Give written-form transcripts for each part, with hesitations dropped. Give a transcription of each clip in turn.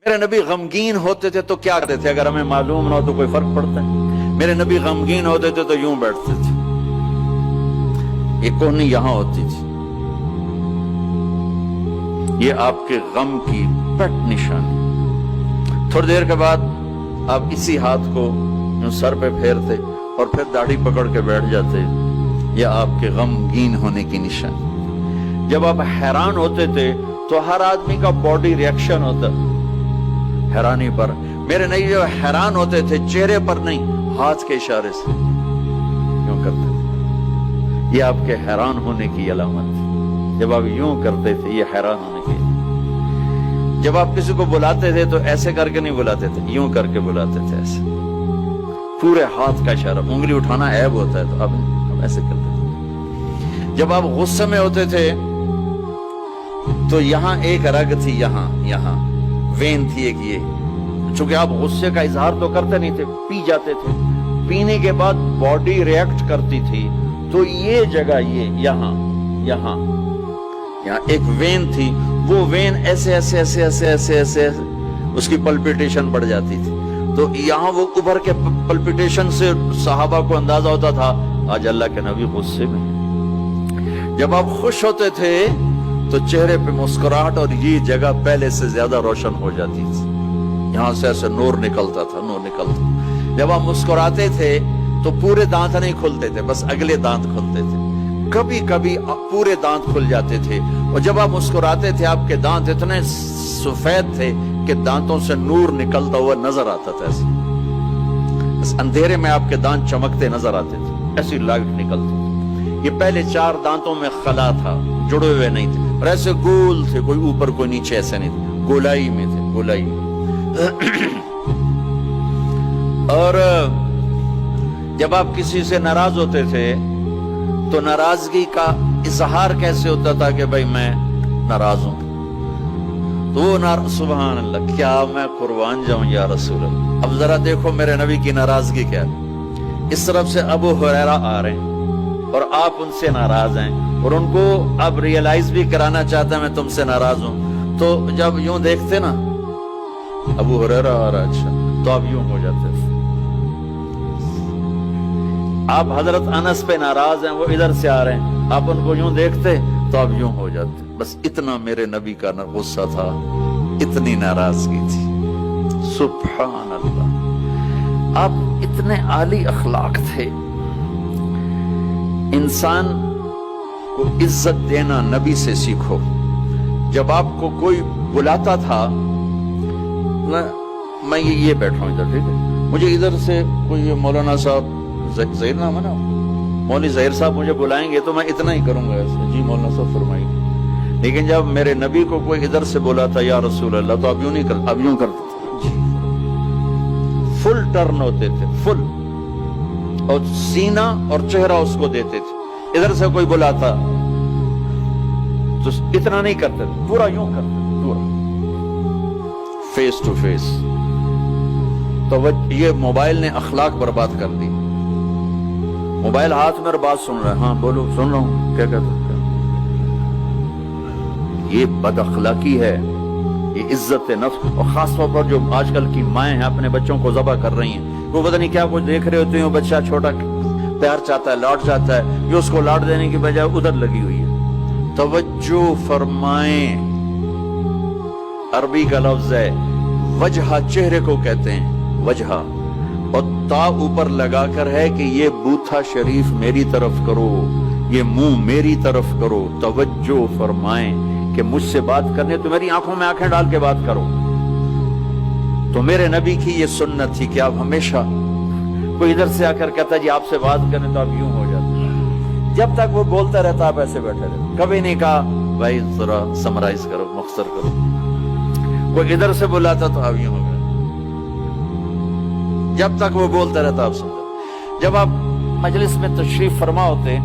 میرے نبی غمگین ہوتے تھے تو کیا کرتے تھے؟ اگر ہمیں معلوم نہ ہو تو کوئی فرق پڑتا ہے؟ میرے نبی غمگین ہوتے تھے تو یوں بیٹھتے تھے، یہ کونی یہاں ہوتی تھی، یہ آپ کے غم کی پٹ نشانی۔ تھوڑی دیر کے بعد آپ اسی ہاتھ کو یوں سر پہ پھیرتے اور پھر داڑھی پکڑ کے بیٹھ جاتے، یہ آپ کے غمگین ہونے کی نشانی۔ جب آپ حیران ہوتے تھے تو ہر آدمی کا باڈی ریئیکشن ہوتا حیرانی پر، میرے نبی جو حیران ہوتے تھے چہرے پر نہیں، ہاتھ کے اشارے سے یوں کرتے تھے، یہ آپ کے حیران ہونے کی علامت تھی۔ جب آپ یوں کرتے تھے یہ حیران ہونے کی۔ جب آپ کسی کو بلاتے تھے تو ایسے کر کے نہیں بلاتے تھے، یوں کر کے بلاتے تھے، ایسے پورے ہاتھ کا اشارہ۔ انگلی اٹھانا عیب ہوتا ہے تو اب ایسے کرتے تھے۔ جب آپ غصے میں ہوتے تھے تو یہاں ایک رگ تھی، یہاں وین تھی ایک، یہ چونکہ آپ غصے کا اظہار تو کرتے نہیں تھے، پی جاتے تھے، پینے کے بعد باڈی ریئیکٹ کرتی تھی تو یہ جگہ یہاں ایک وین تھی، وہ وین ایسے اس کی پلپیٹیشن بڑھ جاتی تھی، تو یہاں وہ ابھر کے پلپیٹیشن سے صحابہ کو اندازہ ہوتا تھا آج اللہ کے نبی غصے میں۔ جب آپ خوش ہوتے تھے تو چہرے پہ مسکراہٹ اور یہ جگہ پہلے سے زیادہ روشن ہو جاتی تھی، یہاں سے ایسے نور نکلتا تھا۔ جب آپ مسکراتے تھے تو پورے دانت نہیں کھلتے تھے، بس اگلے دانت کھلتے تھے، کبھی کبھی پورے دانت کھل جاتے تھے، اور جب آپ مسکراتے تھے آپ کے دانت اتنے سفید تھے کہ دانتوں سے نور نکلتا ہوا نظر آتا تھا، ایسے بس اندھیرے میں آپ کے دانت چمکتے نظر آتے تھے، ایسی لائٹ نکلتی تھی۔ یہ پہلے 4 دانتوں میں خلا تھا، جڑے ہوئے نہیں تھے، اور ایسے گول تھے، کوئی اوپر کوئی نیچے، ایسے نہیں تھے، گولائی میں تھے، گولائی۔ اور جب آپ کسی سے ناراض ہوتے تھے تو ناراضگی کا اظہار کیسے ہوتا تھا کہ بھائی میں ناراض ہوں، تو وہ سبحان اللہ، کیا میں قربان جاؤں یا رسول اللہ۔ اب ذرا دیکھو میرے نبی کی ناراضگی کیا ہے۔ اس طرف سے ابو ہریرہ آ رہے ہیں اور آپ ان سے ناراض ہیں، اور ان کو اب ریئلائز بھی کرانا چاہتا ہے میں تم سے ناراض ہوں، تو جب یوں دیکھتے نا ابو ہریرہ آ رہا، اچھا، تو آپ یوں ہو جاتے۔ آپ حضرت انس پہ ناراض ہیں، وہ ادھر سے آ رہے ہیں، آپ ان کو یوں دیکھتے تو آپ یوں ہو جاتے۔ بس اتنا میرے نبی کا غصہ تھا، اتنی ناراضگی تھی، سبحان اللہ۔ آپ اتنے عالی اخلاق تھے۔ انسان کو عزت دینا نبی سے سیکھو۔ جب آپ کو کوئی بلاتا تھا، میں یہ بیٹھا ہوں ادھر، ٹھیک ہے، مجھے ادھر سے کوئی مولانا صاحب ظہیر نام ہے نا، مولوی ظہیر صاحب مجھے بلائیں گے تو میں اتنا ہی کروں گا ایسے، جی مولانا صاحب فرمائیں گے۔ لیکن جب میرے نبی کو کوئی ادھر سے بولا تھا یا رسول اللہ، تو اب یوں نہیں کرتے، اب یوں کرتے تھے، جی، فل ٹرن ہوتے تھے، فل، اور سینہ اور چہرہ اس کو دیتے تھے۔ ادھر سے کوئی بلاتا تو اتنا نہیں کرتے تھے، پورا یوں کرتے تھے، پورا فیس ٹو فیس۔ تو یہ موبائل نے اخلاق برباد کر دی۔ موبائل ہاتھ میں اور بات سن رہا ہے، ہاں بولو، سن رہا ہوں، کیا کہتے ہیں؟ یہ بد اخلاقی ہے، یہ عزت نفس، اور خاص طور پر جو آج کل کی مائیں ہیں اپنے بچوں کو ذبح کر رہی ہیں، وہ پتہ نہیں کیا کچھ دیکھ رہے ہوتے ہیں، بچہ چھوٹا پیار چاہتا ہے، لاڈ چاہتا ہے، یہ اس کو لاڈ دینے کی بجائے ادھر لگی ہوئی ہے۔ توجہ فرمائیں، عربی کا لفظ ہے وجہ، چہرے کو کہتے ہیں وجہ، اور تا اوپر لگا کر ہے کہ یہ بوتھا شریف میری طرف کرو، یہ منہ میری طرف کرو۔ توجہ فرمائیں کہ مجھ سے بات کرنے تو میری آنکھوں میں آنکھیں ڈال کے بات کرو۔ تو میرے نبی کی یہ سنت تھی کہ آپ ہمیشہ، کوئی ادھر سے آ کر کہتا ہے جی آپ سے بات کریں تو آپ یوں ہو جاتے، جب تک وہ بولتا رہتا آپ ایسے بیٹھے رہتے، کبھی نہیں کہا بھائی ذرا سمرائز کرو، مختصر کرو۔ کوئی ادھر سے بلاتا تو آپ یوں ہو گئے، جب تک وہ بولتا رہتا آپ سمجھو۔ جب آپ مجلس میں تشریف فرما ہوتے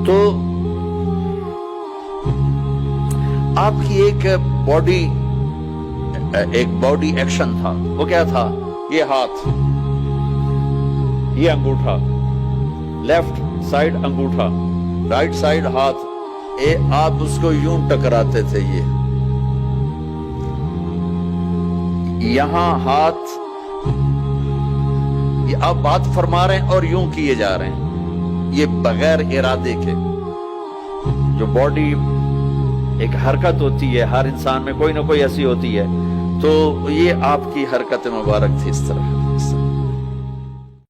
تو آپ کی ایک باڈی ایکشن تھا، وہ کیا تھا؟ یہ ہاتھ، یہ انگوٹھا، لیفٹ سائیڈ انگوٹھا، رائٹ سائیڈ ہاتھ، آپ اس کو یوں ٹکراتے تھے، یہاں ہاتھ یہ آپ بات فرما رہے ہیں اور یوں کیے جا رہے ہیں، یہ بغیر ارادے کے. جو باڈی ایک حرکت ہوتی ہے، ہر انسان میں کوئی نہ کوئی ایسی ہوتی ہے، تو یہ آپ کی حرکت مبارک تھی اس طرح.